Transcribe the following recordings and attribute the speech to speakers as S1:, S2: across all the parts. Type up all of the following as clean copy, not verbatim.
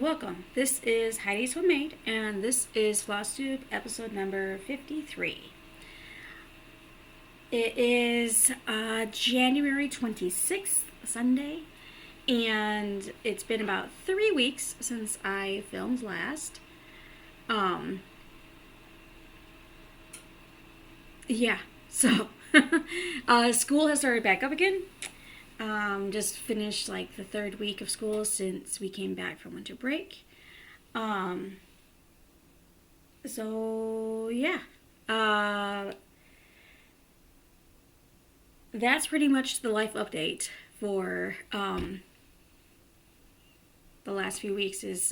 S1: welcome. This is Heidi's Homemade, and this is Flosstube episode number 53. It is January 26th, Sunday, and it's been about 3 weeks since I filmed last. Yeah, so school has started back up again. Just finished like the third week of school since we came back from winter break. So yeah. That's pretty much the life update for the last few weeks is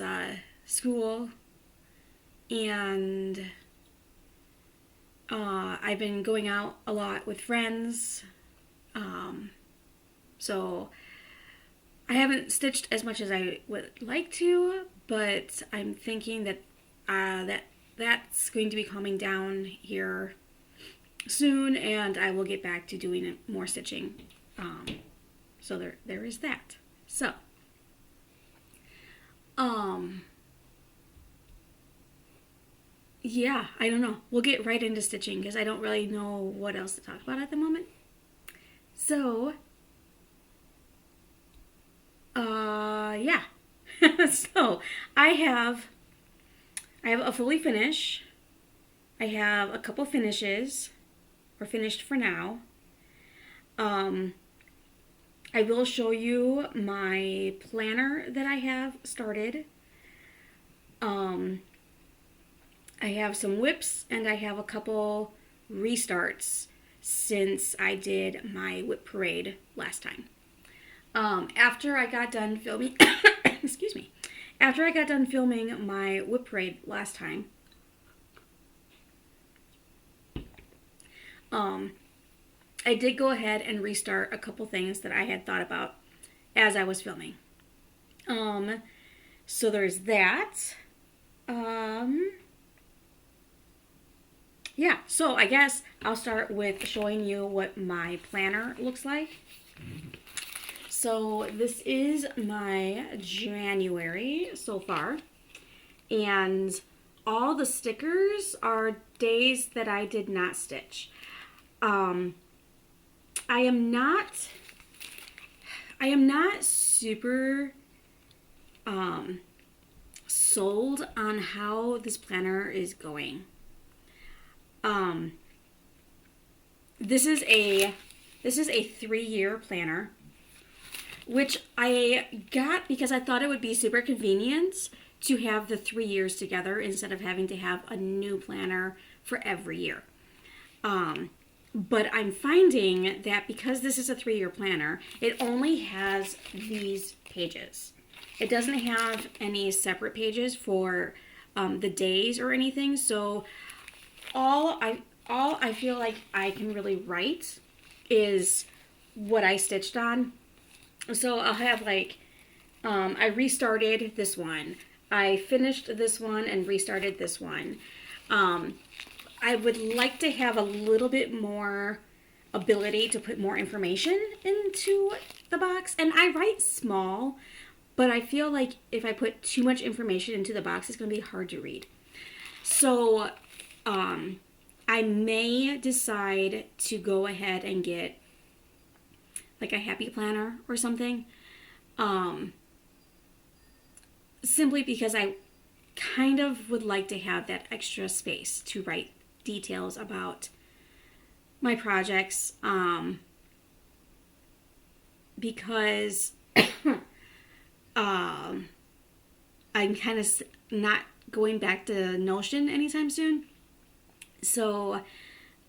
S1: school, and I've been going out a lot with friends. So I haven't stitched as much as I would like to, but I'm thinking that that's going to be calming down here soon, and I will get back to doing more stitching. So there is that. So yeah, I don't know. We'll get right into stitching because I don't really know what else to talk about at the moment. So yeah. So I have a fully finish. I have a couple finishes, or finished for now. I will show you my planner that I have started. I have some WIPS, and I have a couple restarts since I did my WIP parade last time. After I got done filming, excuse me, after I got done filming my WIP parade last time, I did go ahead and restart a couple things that I had thought about as I was filming. So there's that. Yeah, so I guess I'll start with showing you what my planner looks like. So this is my January so far, and all the stickers are days that I did not stitch. I am not super sold on how this planner is going. This is a 3-year planner, which I got because I thought it would be super convenient to have the 3 years together instead of having to have a new planner for every year. But I'm finding that because this is a 3-year planner, it only has these pages. It doesn't have any separate pages for the days or anything. So all I feel like I can really write is what I stitched on. So I'll have like, I restarted this one. I finished this one and restarted this one. I would like to have a little bit more ability to put more information into the box. And I write small, but I feel like if I put too much information into the box, it's going to be hard to read. So I may decide to go ahead and get like a happy planner or something. Simply because I kind of would like to have that extra space to write details about my projects, because I'm kind of not going back to Notion anytime soon. So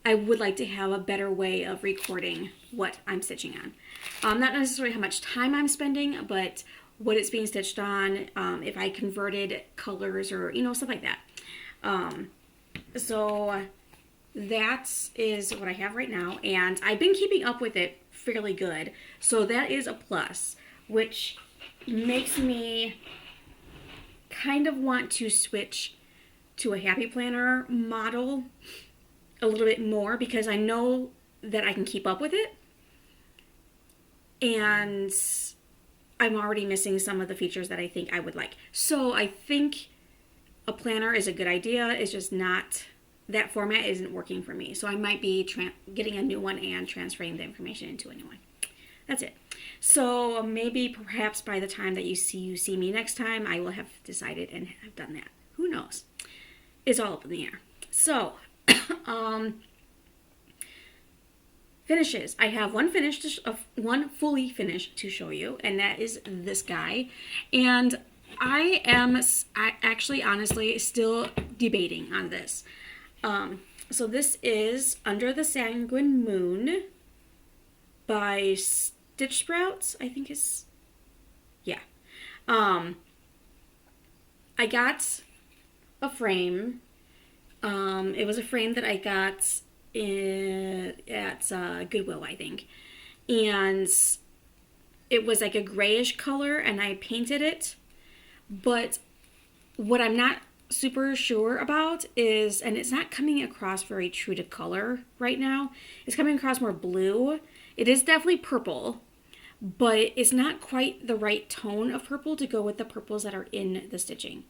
S1: I would like to have a better way of recording what I'm stitching on. Not necessarily how much time I'm spending, but what it's being stitched on, if I converted colors or, stuff like that. So that is what I have right now, and I've been keeping up with it fairly good. So that is a plus, which makes me kind of want to switch to a happy planner model a little bit more, because I know that I can keep up with it. And I'm already missing some of the features that I think I would like. So I think a planner is a good idea. It's just not, that format isn't working for me. So I might be getting a new one and transferring the information into a new one. That's it. So maybe perhaps by the time that you see me next time, I will have decided and have done that. Who knows? It's all up in the air. So, finishes. I have one fully finished to show you, and that is this guy. And I actually honestly still debating on this. So this is Under the Sanguine Moon by StitchSprout, I think is, yeah. I got a frame. It was a frame that I got at Goodwill, I think. And it was like a grayish color, and I painted it. But what I'm not super sure about is, and it's not coming across very true to color right now. It's coming across more blue. It is definitely purple, but it's not quite the right tone of purple to go with the purples that are in the stitching.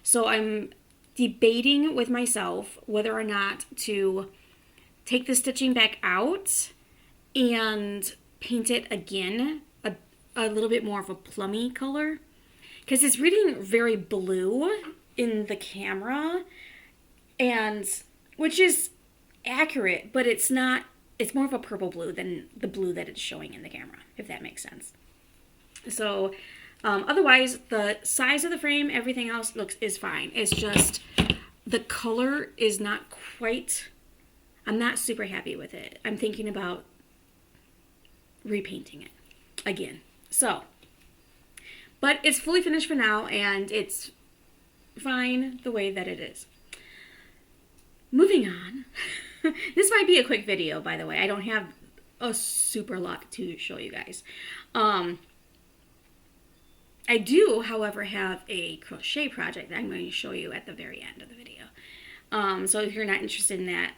S1: So I'm debating with myself whether or not to take the stitching back out and paint it again a little bit more of a plummy color, because it's reading very blue in the camera, and which is accurate, but it's not. It's more of a purple blue than the blue that it's showing in the camera, if that makes sense. So otherwise, the size of the frame, everything else is fine. It's just the color is not quite. I'm not super happy with it. I'm thinking about repainting it again. So, but it's fully finished for now, and it's fine the way that it is. Moving on. This might be a quick video, by the way. I don't have a super lot to show you guys. I do, however, have a crochet project that I'm going to show you at the very end of the video. So if you're not interested in that,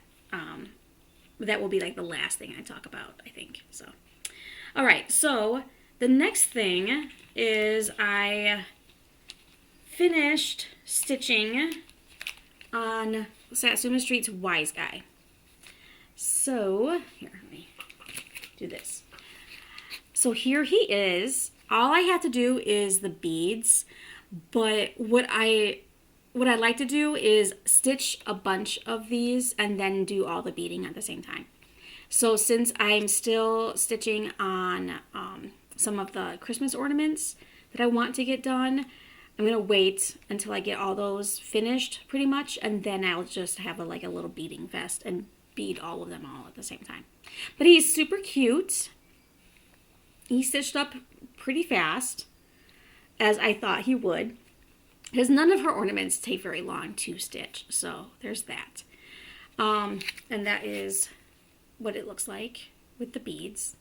S1: that will be like the last thing I talk about, I think. So, all right. So the next thing is I finished stitching on Satsuma Street's Wise Guy. So, here, let me do this. So here he is. All I have to do is the beads, but what I like to do is stitch a bunch of these and then do all the beading at the same time. So since I'm still stitching on some of the Christmas ornaments that I want to get done, I'm going to wait until I get all those finished pretty much, and then I'll just have a little beading fest and bead all of them all at the same time. But he's super cute. He stitched up pretty fast, as I thought he would, because none of her ornaments take very long to stitch. So there's that. And that is what it looks like with the beads.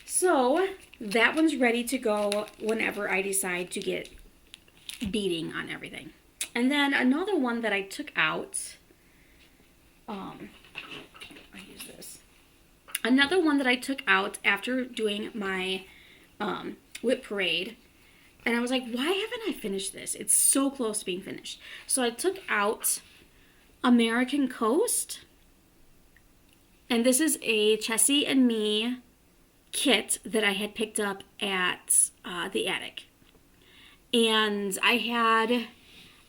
S1: So that one's ready to go whenever I decide to get beading on everything. And then another one that I took out, I use this. Another one that I took out after doing my whip parade, and I was like, why haven't I finished this? It's so close to being finished. So I took out American Coast, and this is a Chesie and me kit that I had picked up at the attic. And I had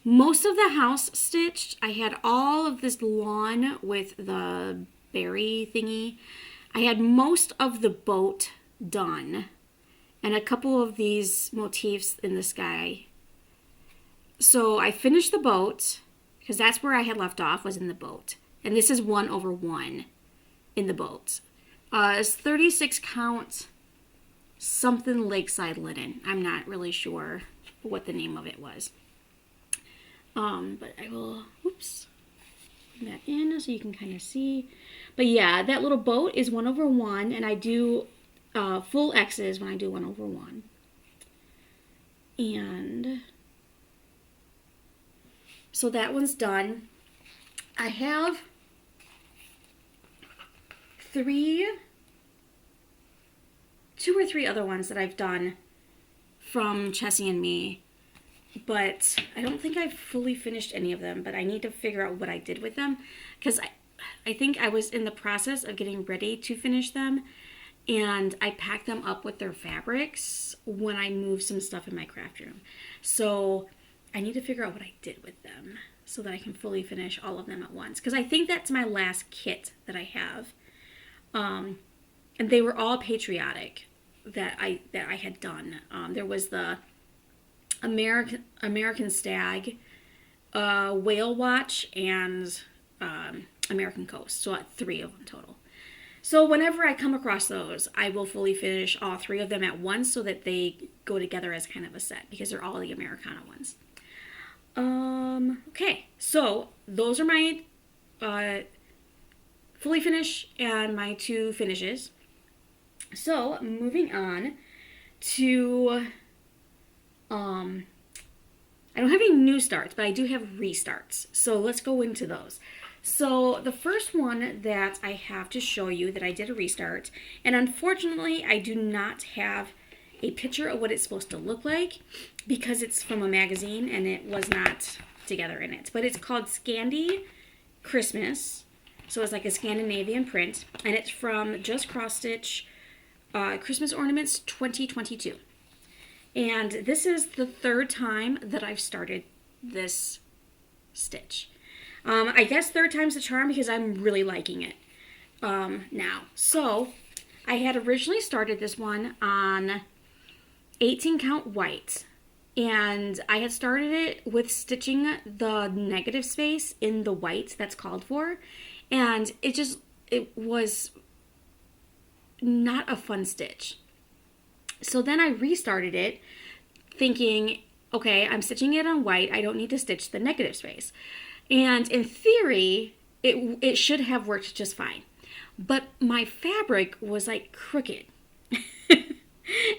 S1: most of the house stitched. I had all of this lawn with the berry thingy. I had most of the boat done, and a couple of these motifs in the sky. So I finished the boat, because that's where I had left off, was in the boat. And this is 1/1 in the boat. It's 36 count something lakeside linen. I'm not really sure what the name of it was. But I will, oops, put that in so you can kind of see. But yeah, that little boat is 1/1, and I do full X's when I do 1/1. And so that one's done. I have 2 2 or 3 other ones that I've done from Chesie and me, but I don't think I've fully finished any of them, but I need to figure out what I did with them, because I think I was in the process of getting ready to finish them, and I packed them up with their fabrics when I moved some stuff in my craft room. So I need to figure out what I did with them so that I can fully finish all of them at once, because I think that's my last kit that I have. And they were all patriotic that I had done. There was the American Stag, Whale Watch, and American Coast. So 3 of them total. So whenever I come across those, I will fully finish all 3 of them at once so that they go together as kind of a set, because they're all the Americana ones. Okay, so those are my fully finish and my 2 finishes. So moving on to, I don't have any new starts, but I do have restarts. So let's go into those. So the first one that I have to show you that I did a restart, and unfortunately I do not have a picture of what it's supposed to look like because it's from a magazine and it was not together in it. But it's called Scandi Christmas. So it's like a Scandinavian print, and it's from Just Cross Stitch Christmas Ornaments 2022. And this is the 3rd time that I've started this stitch. I guess 3rd time's the charm because I'm really liking it now. So I had originally started this one on 18 count white, and I had started it with stitching the negative space in the white that's called for, and it was not a fun stitch. So then I restarted it thinking, okay, I'm stitching it on white, I don't need to stitch the negative space. And in theory, it should have worked just fine. But my fabric was like crooked.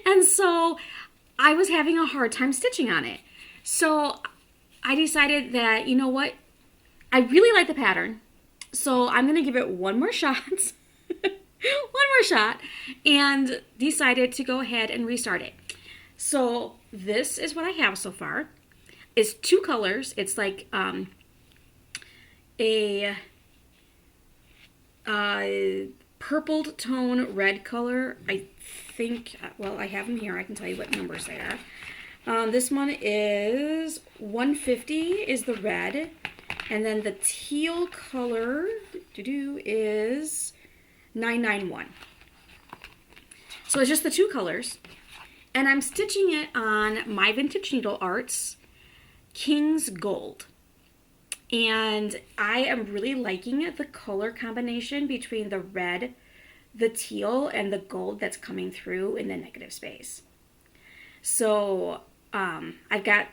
S1: And so I was having a hard time stitching on it. So I decided that, you know what? I really like the pattern. So I'm going to give it one more shot. And decided to go ahead and restart it. So this is what I have so far. It's 2 colors. It's like a purpled tone red color. I think, well, I have them here. I can tell you what numbers they are. This one is 150 is the red. And then the teal color is 991. So it's just the 2 colors. And I'm stitching it on My Vintage Needle Arts King's Gold. And I am really liking it, the color combination between the red, the teal, and the gold that's coming through in the negative space. So I've got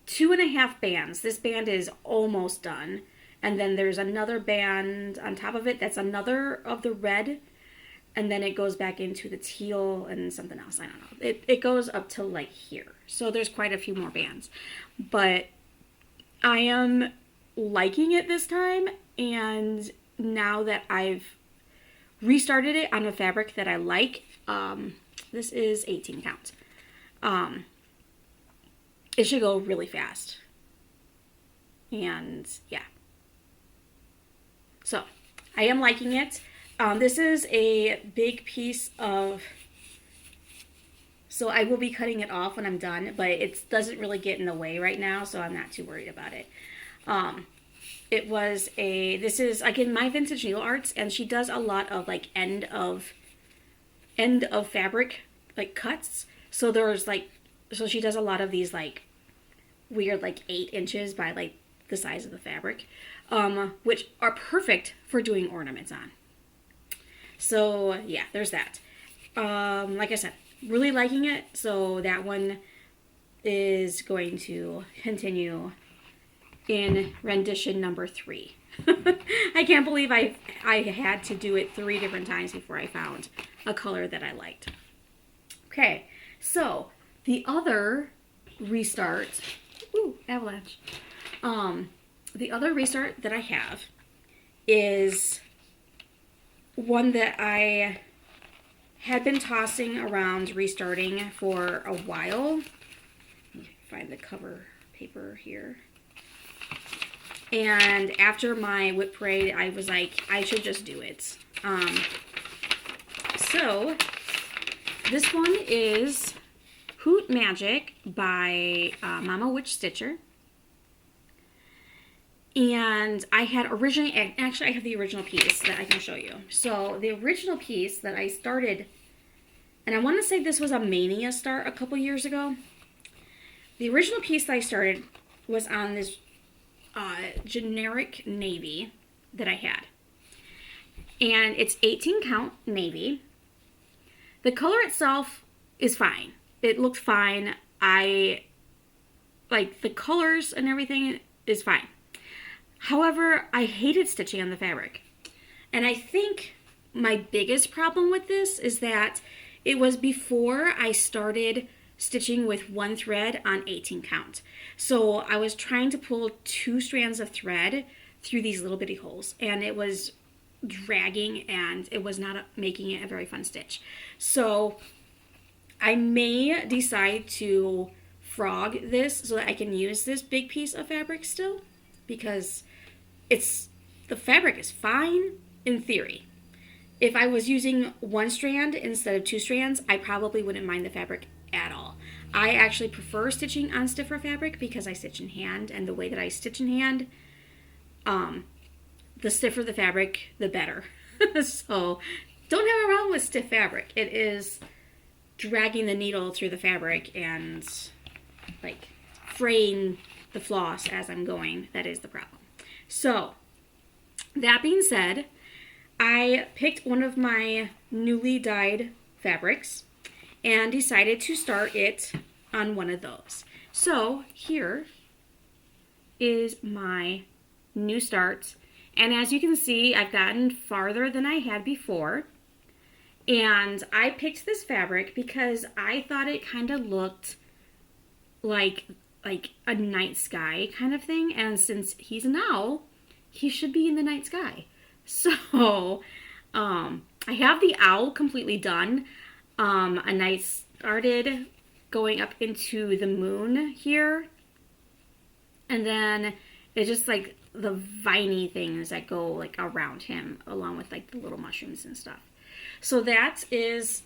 S1: 2.5 bands. This band is almost done. And then there's another band on top of it that's another of the red. And then it goes back into the teal and something else. I don't know. It goes up to like here. So there's quite a few more bands. But I am liking it this time. And now that I've restarted it on a fabric that I like, this is 18 count. It should go really fast. And yeah. So I am liking it. This is a big piece of, so I will be cutting it off when I'm done, but it doesn't really get in the way right now, so I'm not too worried about it. This is, again, My Vintage Needle Arts, and she does a lot of like end of fabric, like cuts. So so she does a lot of these like weird like 8 inches by like the size of the fabric, which are perfect for doing ornaments on. So yeah, there's that. Like I said, really liking it. So that one is going to continue in rendition number 3. I can't believe I had to do it 3 different times before I found a color that I liked. Okay, so the other restart, avalanche. The other restart that I have is one that I had been tossing around restarting for a while. Let me find the cover paper here. And after my WIP parade, I was like, I should just do it. So this one is Hoot Magic by Mama Witch Stitcher. And I had originally, actually I have the original piece that I can show you. So the original piece that I started, and I want to say this was a Mania start a couple years ago. The original piece that I started was on this generic navy that I had. And it's 18 count navy. The color itself is fine. It looked fine. I like the colors and everything is fine. However, I hated stitching on the fabric. And I think my biggest problem with this is that it was before I started stitching with one thread on 18 count. So I was trying to pull 2 strands of thread through these little bitty holes, and it was dragging and it was not making it a very fun stitch. So I may decide to frog this so that I can use this big piece of fabric still, because the fabric is fine in theory. If I was using 1 strand instead of 2 strands, I probably wouldn't mind the fabric at all. I actually prefer stitching on stiffer fabric because I stitch in hand, and the way that I stitch in hand, the stiffer the fabric, the better. So don't have a problem with stiff fabric. It is dragging the needle through the fabric and like fraying the floss as I'm going. That is the problem. So that being said, I picked one of my newly dyed fabrics and decided to start it on one of those. So here is my new start. And as you can see, I've gotten farther than I had before. And I picked this fabric because I thought it kind of looked like a night sky kind of thing. And since he's an owl, he should be in the night sky. So I have the owl completely done. And I started going up into the moon here. And then it's just like the viney things that go like around him, along with like the little mushrooms and stuff. So that is,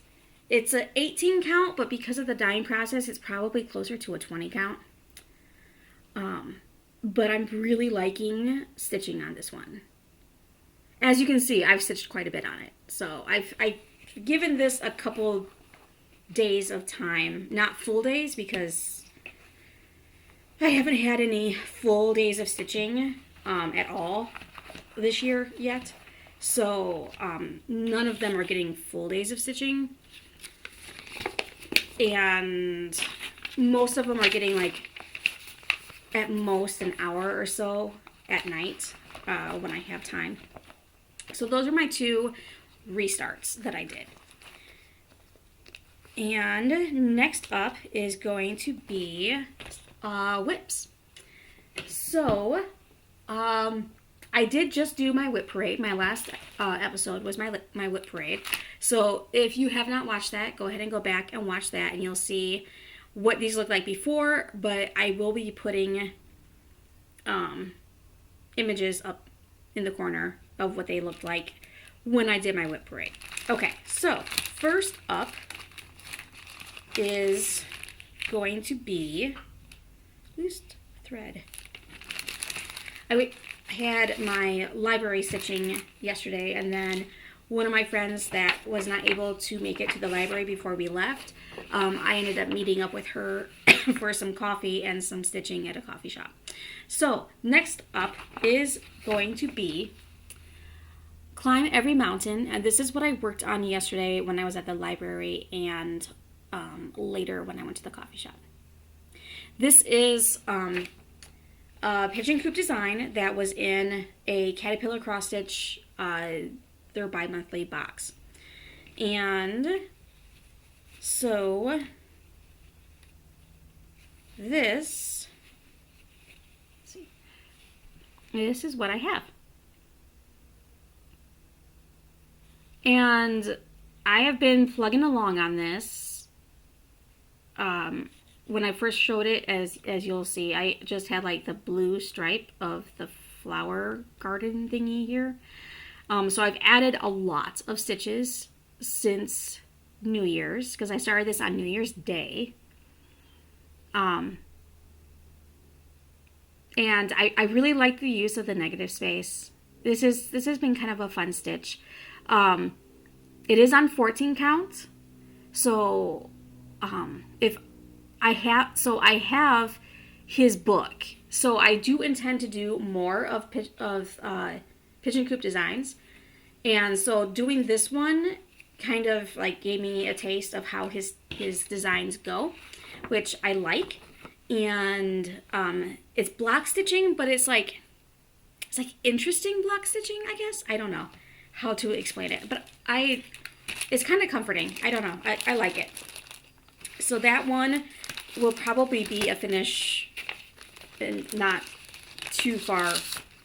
S1: it's an 18 count, but because of the dyeing process, it's probably closer to a 20 count. But I'm really liking stitching on this one. As you can see, I've stitched quite a bit on it. So I've given this a couple days of time, not full days, because I haven't had any full days of stitching at all this year yet. So none of them are getting full days of stitching. And most of them are getting like at most an hour or so at night when I have time. So those are my 2 restarts that I did. And next up is going to be WIPS. So I did just do my WIP parade. My last episode was my WIP parade. So if you have not watched that, go ahead and go back and watch that, and you'll see what these look like before. But I will be putting images up in the corner of what they looked like when I did my WIP parade. Okay, so first up is going to be loose thread. I had my library stitching yesterday, and then one of my friends that was not able to make it to the library before we left, I ended up meeting up with her for some coffee and some stitching at a coffee shop. So next up is going to be Climb Every Mountain, and this is what I worked on yesterday when I was at the library and later when I went to the coffee shop. This is a Pigeon Coop design that was in a Caterpillar cross stitch, their bi-monthly box. And so this, let's see, this is what I have. And I have been plugging along on this. When I first showed it, as you'll see, I just had like the blue stripe of the flower garden thingy here. So I've added a lot of stitches since New Year's, because I started this on New Year's Day. And I really like the use of the negative space. This has been kind of a fun stitch. It is on 14 count. So I have his book. So I do intend to do more of Pigeon Coop designs. And so doing this one kind of like gave me a taste of how his designs go, which I like. And it's block stitching, but it's like interesting block stitching, I guess. I don't know how to explain it, but it's kind of comforting. I don't know. I like it. So that one will probably be a finish in not too far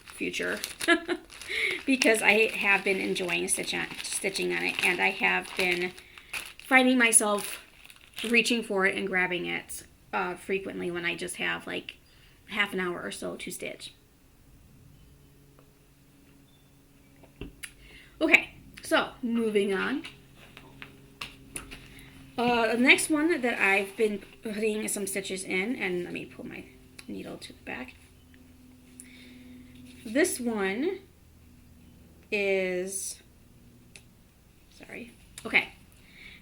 S1: future because I have been enjoying stitching on it, and I have been finding myself reaching for it and grabbing it frequently when I just have like half an hour or so to stitch. Okay, so moving on. The next one that I've been putting some stitches in, and let me pull my needle to the back. This one is,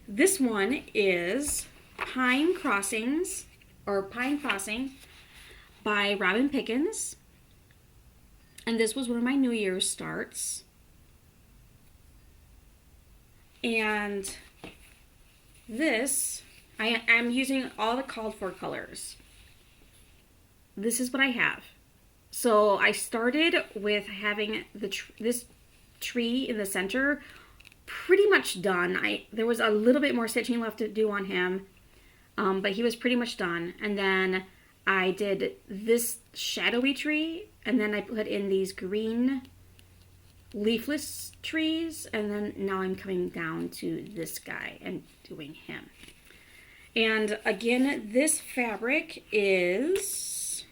S1: this one is Pine Crossing by Robin Pickens. And this was one of my New Year's starts. And this, I'm using all the called for colors. This is what I have. So I started with having this tree in the center pretty much done. There was a little bit more stitching left to do on him, but he was pretty much done. And then I did this shadowy tree, and then I put in these green leafless trees, and then now I'm coming down to this guy and doing him. And again, this fabric is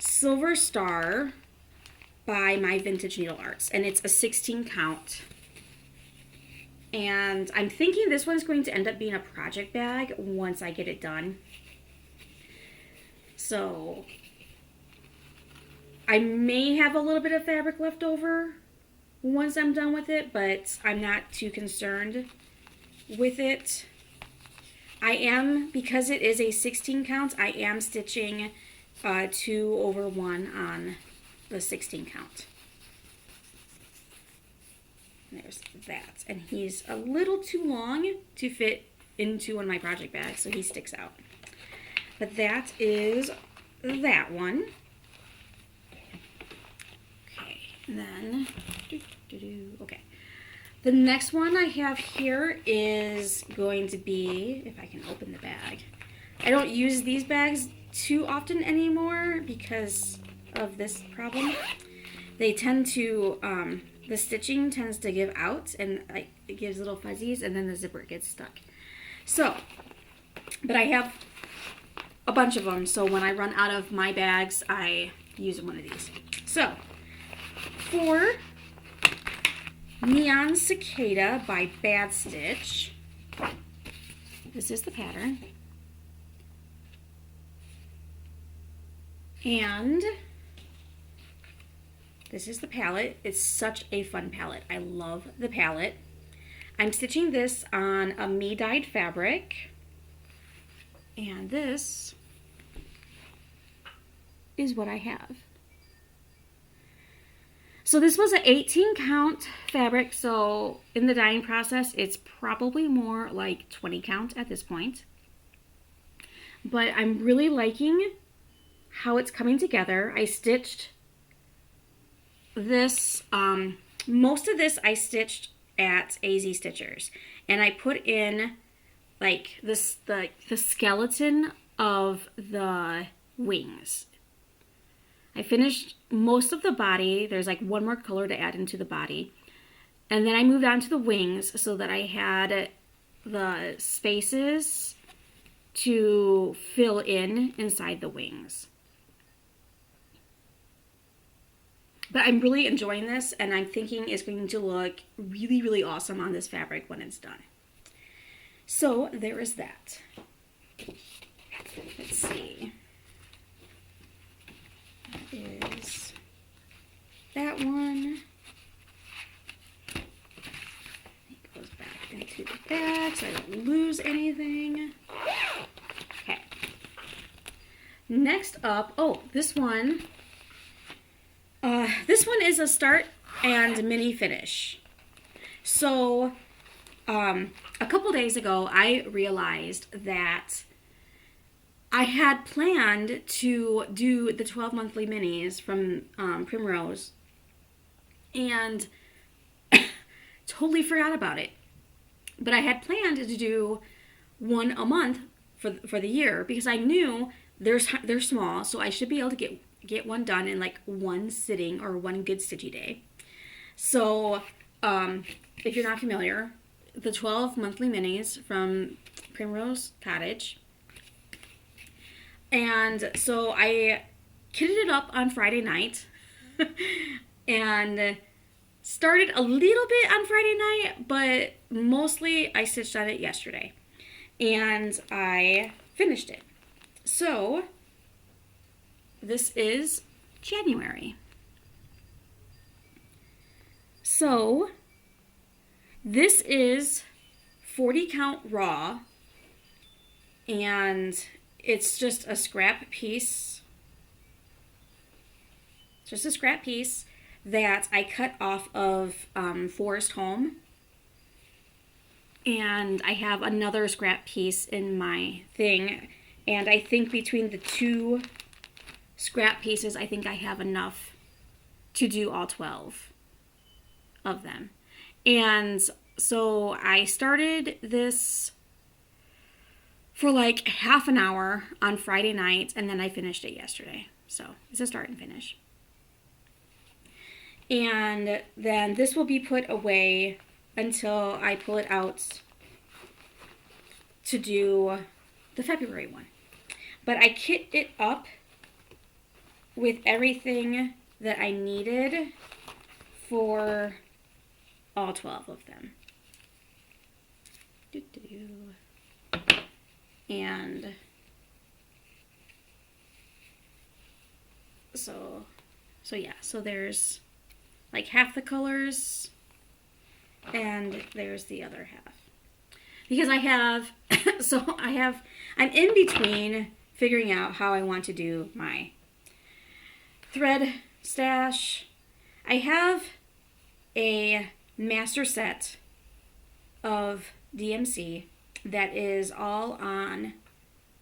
S1: Silver Star by My Vintage Needle Arts, and it's a 16 count. And I'm thinking this one's going to end up being a project bag once I get it done. So I may have a little bit of fabric left over once I'm done with it, but I'm not too concerned with it. I am, because it is a 16 count, I am stitching 2/1 on the 16 count. There's that. And he's a little too long to fit into one of my project bags, so he sticks out. But that is that one. Okay, and then, okay. The next one I have here is going to be, if I can open the bag. I don't use these bags too often anymore because of this problem. They tend to, the stitching tends to give out, and it gives little fuzzies, and then the zipper gets stuck. So, but I have a bunch of them, so when I run out of my bags, I use one of these. So, for Neon Cicada by Bad Stitch, this is the pattern. And this is the palette. It's such a fun palette. I love the palette. I'm stitching this on a me-dyed fabric. And this is what I have. So this was an 18 count fabric, so in the dyeing process, it's probably more like 20 count at this point. But I'm really liking how it's coming together. I stitched this, most of this I stitched at AZ Stitchers, and I put in like this, the skeleton of the wings. I finished most of the body. There's like one more color to add into the body. And then I moved on to the wings so that I had the spaces to fill in inside the wings. But I'm really enjoying this, and I'm thinking it's going to look really, really awesome on this fabric when it's done. So there is that. Let's see. That is that one. It goes back into the bag so I don't lose anything. Okay. Next up, oh, this one. This one is a start and mini finish. So, a couple days ago, I realized that I had planned to do the 12 monthly minis from Primrose, and totally forgot about it. But I had planned to do one a month for the year because I knew they're small, so I should be able to get one done in like one sitting or one good stitchy day. So, if you're not familiar, the 12 monthly minis from Primrose Cottage. And so I kitted it up on Friday night and started a little bit on Friday night, but mostly I stitched on it yesterday. And I finished it. So this is January. So this is 40 count raw, and it's just a scrap piece. Just a scrap piece that I cut off of Forest Home. And I have another scrap piece in my thing. And I think between the two scrap pieces, I think I have enough to do all 12 of them. And so I started this for like half an hour on Friday night, and then I finished it yesterday. So it's a start and finish. And then this will be put away until I pull it out to do the February one. But I kit it up with everything that I needed for all 12 of them. And so yeah, so there's like half the colors and there's the other half. Because I'm in between figuring out how I want to do my thread stash. I have a master set of DMC that is all on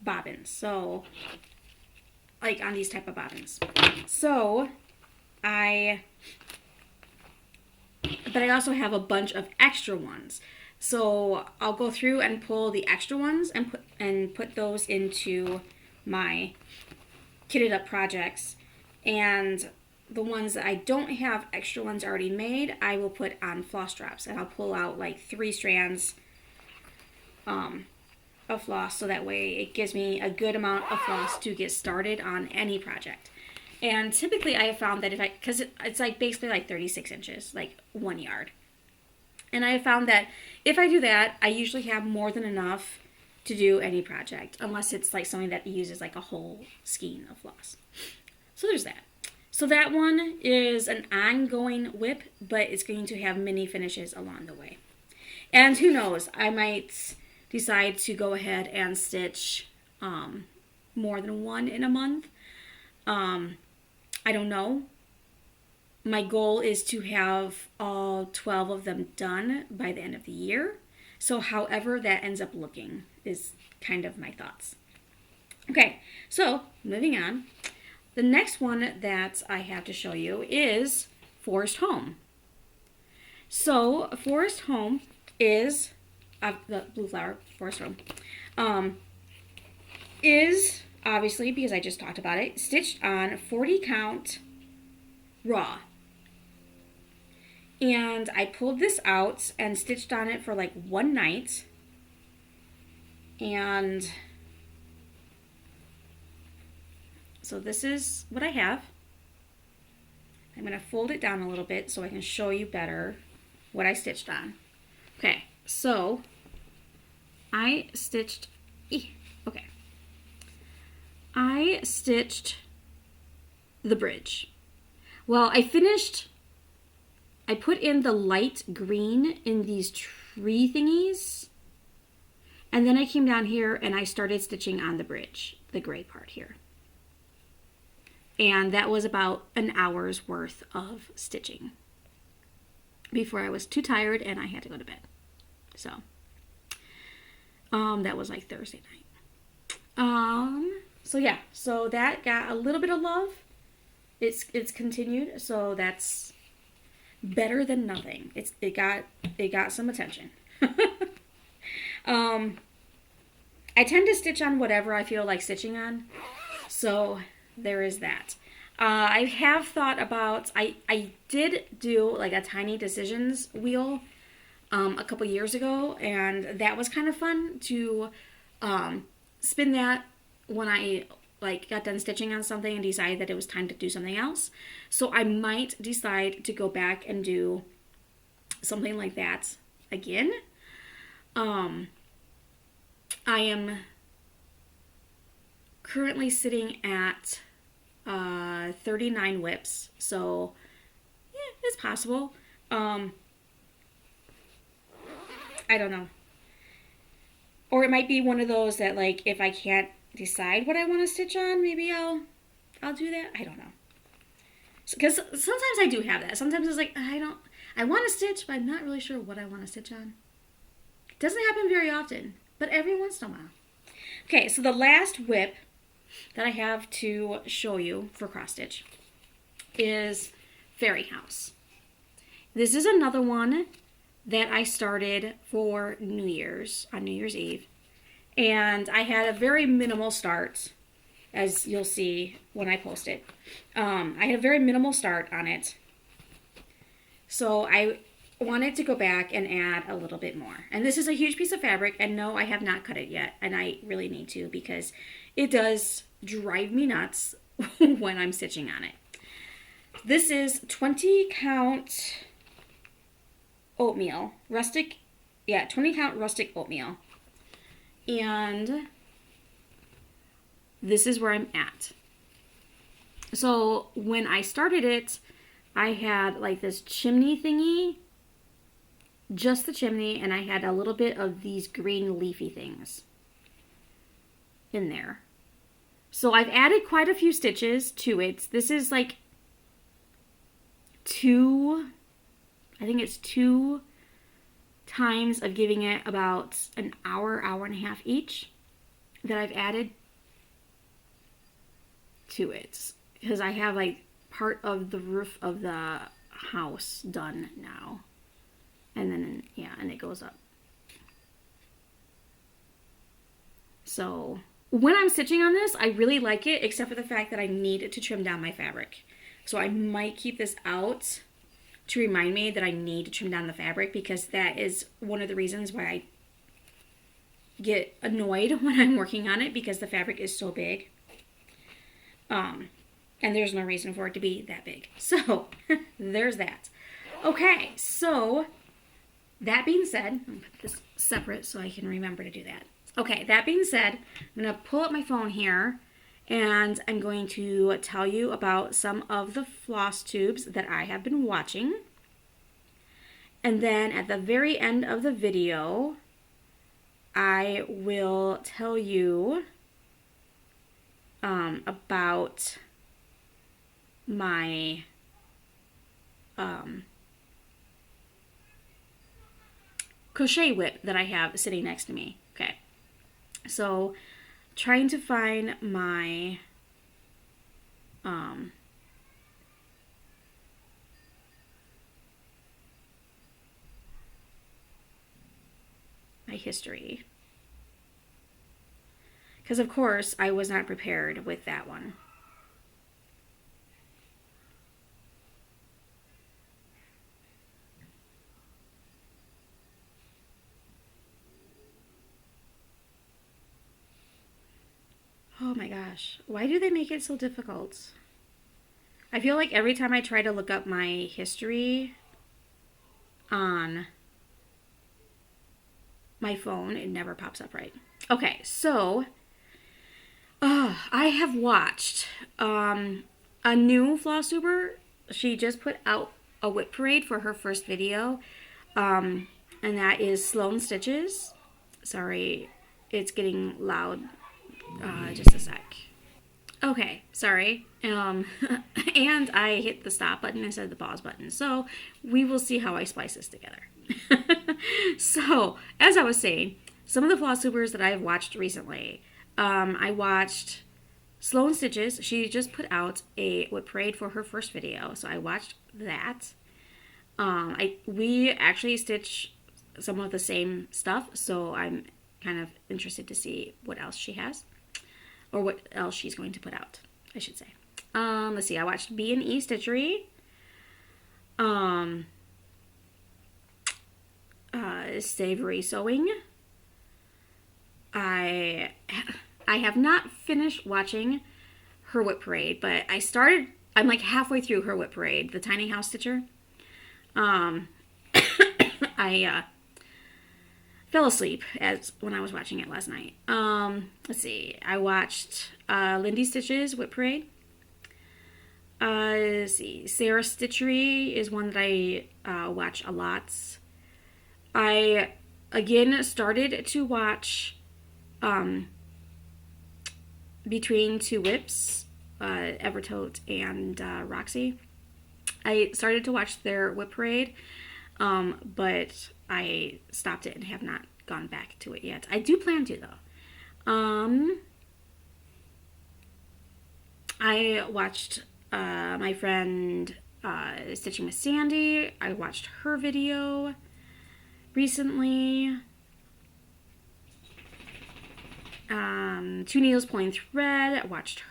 S1: bobbins. So, like on these type of bobbins. So, but I also have a bunch of extra ones. So I'll go through and pull the extra ones and put those into my kitted up projects. And the ones that I don't have extra ones already made, I will put on floss drops. And I'll pull out like 3 strands of floss, so that way it gives me a good amount of floss to get started on any project. And typically I have found that because it's like basically like 36 inches, like 1 yard. And I have found that if I do that, I usually have more than enough to do any project, unless it's like something that uses like a whole skein of floss. So there's that. So that one is an ongoing whip, but it's going to have mini finishes along the way. And who knows, I might decide to go ahead and stitch more than one in a month. I don't know. My goal is to have all 12 of them done by the end of the year. So however that ends up looking is kind of my thoughts. Okay, so moving on. The next one that I have to show you is Forest Home. So Forest Home is, the blue flower, Forest Home, is obviously, because I just talked about it, stitched on 40 count raw. And I pulled this out and stitched on it for like one night. And so this is what I have. I'm going to fold it down a little bit so I can show you better what I stitched on. Okay, so I stitched, I stitched the bridge. Well, I put in the light green in these tree thingies, and then I came down here and I started stitching on the bridge, the gray part here. And that was about an hour's worth of stitching before I was too tired and I had to go to bed. So, that was like Thursday night. So yeah, so that got a little bit of love. It's continued, so that's better than nothing. It got some attention. I tend to stitch on whatever I feel like stitching on, so there is that. I have thought about, I did do like a tiny decisions wheel a couple years ago, and that was kind of fun to spin that when I like got done stitching on something and decided that it was time to do something else. So I might decide to go back and do something like that again. I am currently sitting at 39 WIPS, so yeah, it's possible. I don't know. Or it might be one of those that, like, if I can't decide what I want to stitch on, maybe I'll do that. I don't know. Because sometimes I do have that. Sometimes it's like, I want to stitch, but I'm not really sure what I want to stitch on. It doesn't happen very often, but every once in a while. Okay, so the last WIP that I have to show you for cross stitch is Fairy House. This is another one that I started for New Year's, on New Year's Eve. And I had a very minimal start, as you'll see when I post it. I had a very minimal start on it. So I wanted to go back and add a little bit more. And this is a huge piece of fabric, and no, I have not cut it yet. And I really need to, because it does drive me nuts when I'm stitching on it. This is 20 count oatmeal, 20 count rustic oatmeal. And this is where I'm at. So when I started it, I had like this chimney thingy, just the chimney, and I had a little bit of these green leafy things in there. So I've added quite a few stitches to it. This is like I think it's 2 times of giving it about an hour, hour and a half each that I've added to it. Because I have like part of the roof of the house done now. And then, yeah, and it goes up. So when I'm stitching on this, I really like it, except for the fact that I need to trim down my fabric. So I might keep this out to remind me that I need to trim down the fabric, because that is one of the reasons why I get annoyed when I'm working on it, because the fabric is so big. And there's no reason for it to be that big. So there's that. Okay, so that being said, I'm going to put this separate so I can remember to do that. Okay, that being said, I'm going to pull up my phone here, and I'm going to tell you about some of the floss tubes that I have been watching. And then at the very end of the video, I will tell you about my crochet whip that I have sitting next to me. Okay, so trying to find my my history, because of course I was not prepared with that one. gosh. Why do they make it so difficult? I feel like every time I try to look up my history on my phone, it never pops up right. Okay, so I have watched a new Flosstuber. She just put out a whip parade for her first video, and that is Sloan Stitches. Sorry, it's getting loud. Just a sec. Okay, sorry. And I hit the stop button instead of the pause button. So we will see how I splice this together. So, as I was saying, some of the Flosstubers that I've watched recently, I watched Sloan Stitches. She just put out a whip parade for her first video, so I watched that. We actually stitch some of the same stuff, so I'm kind of interested to see what else she has, or what else she's going to put out, I should say. Let's see, I watched B&E Stitchery. Savory Sewing. I have not finished watching her whip parade, but I'm like halfway through her whip parade, the Tiny House Stitcher. I fell asleep when I was watching it last night. Let's see, I watched Lindy Stitch's whip parade. Let's see, Sarah Stitchery is one that I watch a lot. I again started to watch Between Two Whips, Evertote and Roxy. I started to watch their whip parade, but I stopped it and have not gone back to it yet. I do plan to, though. I watched my friend Stitching with Sandy. I watched her video recently. Two Needles Pulling Thread. I watched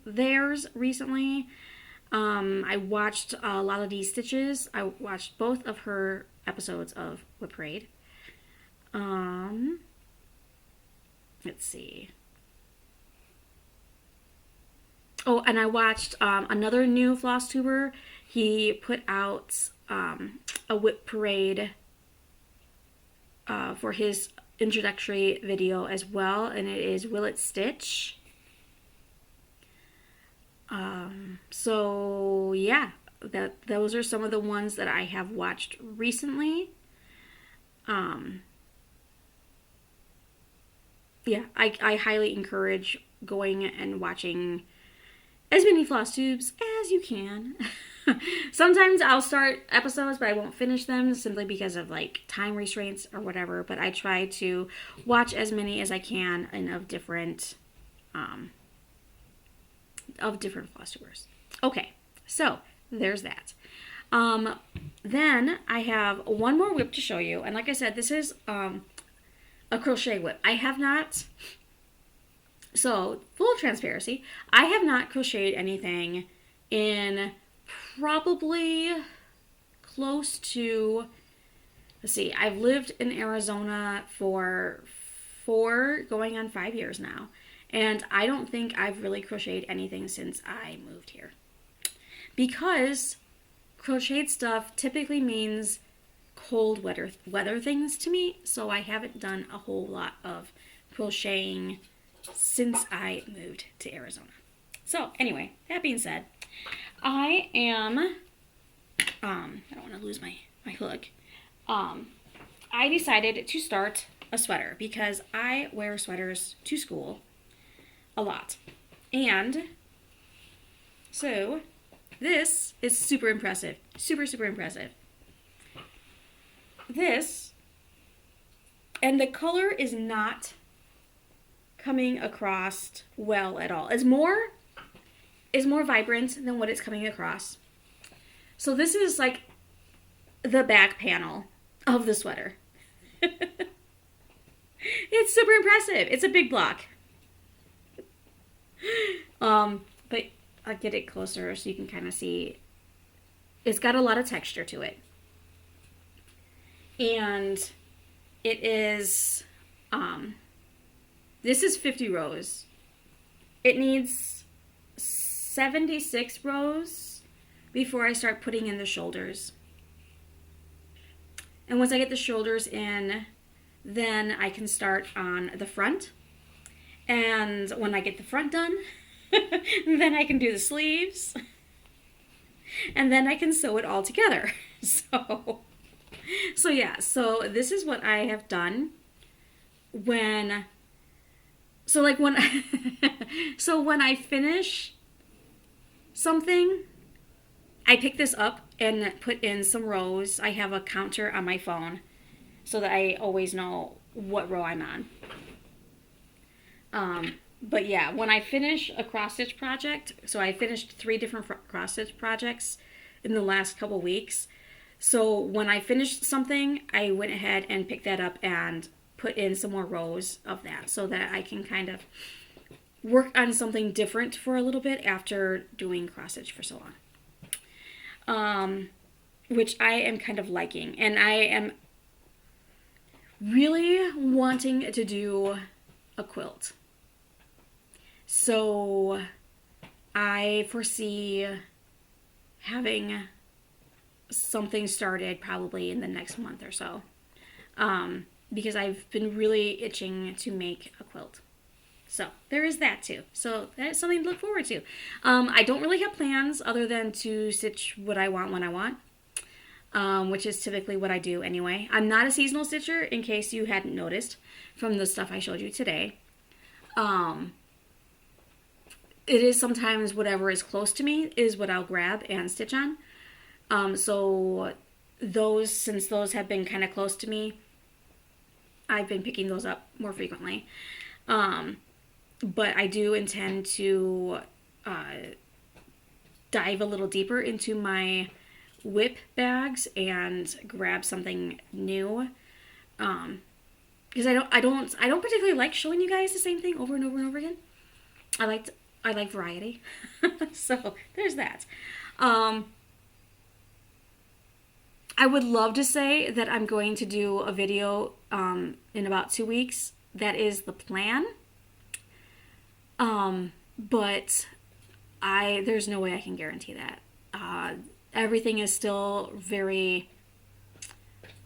S1: theirs recently. I watched Lala D Stitches. I watched both of her episodes of Whip Parade. Let's see. Oh, and I watched another new Flosstuber. He put out a Whip Parade for his introductory video as well, and it is Will It Stitch. So yeah, those are some of the ones that I have watched recently. Yeah, I highly encourage going and watching as many Flosstubes as you can. Sometimes I'll start episodes, but I won't finish them simply because of like time restraints or whatever. But I try to watch as many as I can and of different Flosstubers. Okay, so there's that. Then I have one more whip to show you, and like I said, this is a crochet whip. I have not. So, full transparency, I have not crocheted anything in probably close to, let's see, I've lived in Arizona for 4 going on 5 years now, and I don't think I've really crocheted anything since I moved here. Because crocheted stuff typically means cold weather things to me, so I haven't done a whole lot of crocheting since I moved to Arizona. So anyway, that being said, I am, I don't want to lose my hook. I decided to start a sweater because I wear sweaters to school a lot. And so this is super impressive. Super, super impressive. This, and the color is not coming across well at all. It's more vibrant than what it's coming across. So this is like the back panel of the sweater. It's super impressive. It's a big block. But I'll get it closer so you can kind of see. It's got a lot of texture to it. And it is, this is 50 rows. it needs 76 rows before I start putting in the shoulders. And once I get the shoulders in, then I can start on the front. And when I get the front done, then I can do the sleeves. And then I can sew it all together. So yeah, so this is what I have done when I finish something, I pick this up and put in some rows. I have a counter on my phone so that I always know what row I'm on. But yeah, when I finish a cross-stitch project, so I finished 3 different cross-stitch projects in the last couple weeks. So when I finished something, I went ahead and picked that up and put in some more rows of that so that I can kind of work on something different for a little bit after doing cross-stitch for so long. Which I am kind of liking. And I am really wanting to do a quilt. So I foresee having something started probably in the next month or so. Because I've been really itching to make a quilt. So there is that too. So that's something to look forward to. I don't really have plans other than to stitch what I want when I want. Which is typically what I do anyway. I'm not a seasonal stitcher, in case you hadn't noticed from the stuff I showed you today. It is sometimes whatever is close to me is what I'll grab and stitch on. So since those have been kind of close to me, I've been picking those up more frequently. But I do intend to dive a little deeper into my WIP bags and grab something new. Because I don't particularly like showing you guys the same thing over and over and over again. I like variety. So there's that. I would love to say that I'm going to do a video in about 2 weeks. That is the plan. But there's no way I can guarantee that. Everything is still very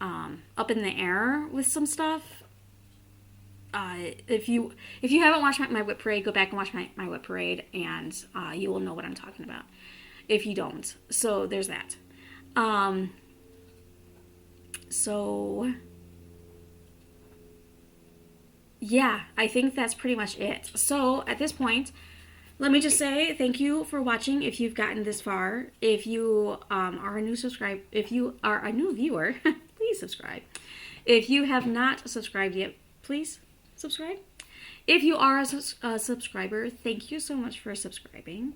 S1: up in the air with some stuff. If you haven't watched my WIP parade, go back and watch my WIP parade, and you will know what I'm talking about. If you don't, so there's that. So yeah, I think that's pretty much it. So at this point, let me just say thank you for watching. If you've gotten this far, if you are a new viewer, please subscribe. If you have not subscribed yet, please subscribe. If you are a subscriber, thank you so much for subscribing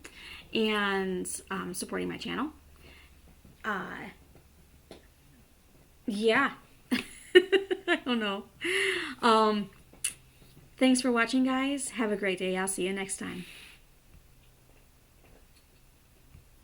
S1: and supporting my channel. Yeah. I don't know. Thanks for watching, guys. Have a great day. I'll see you next time.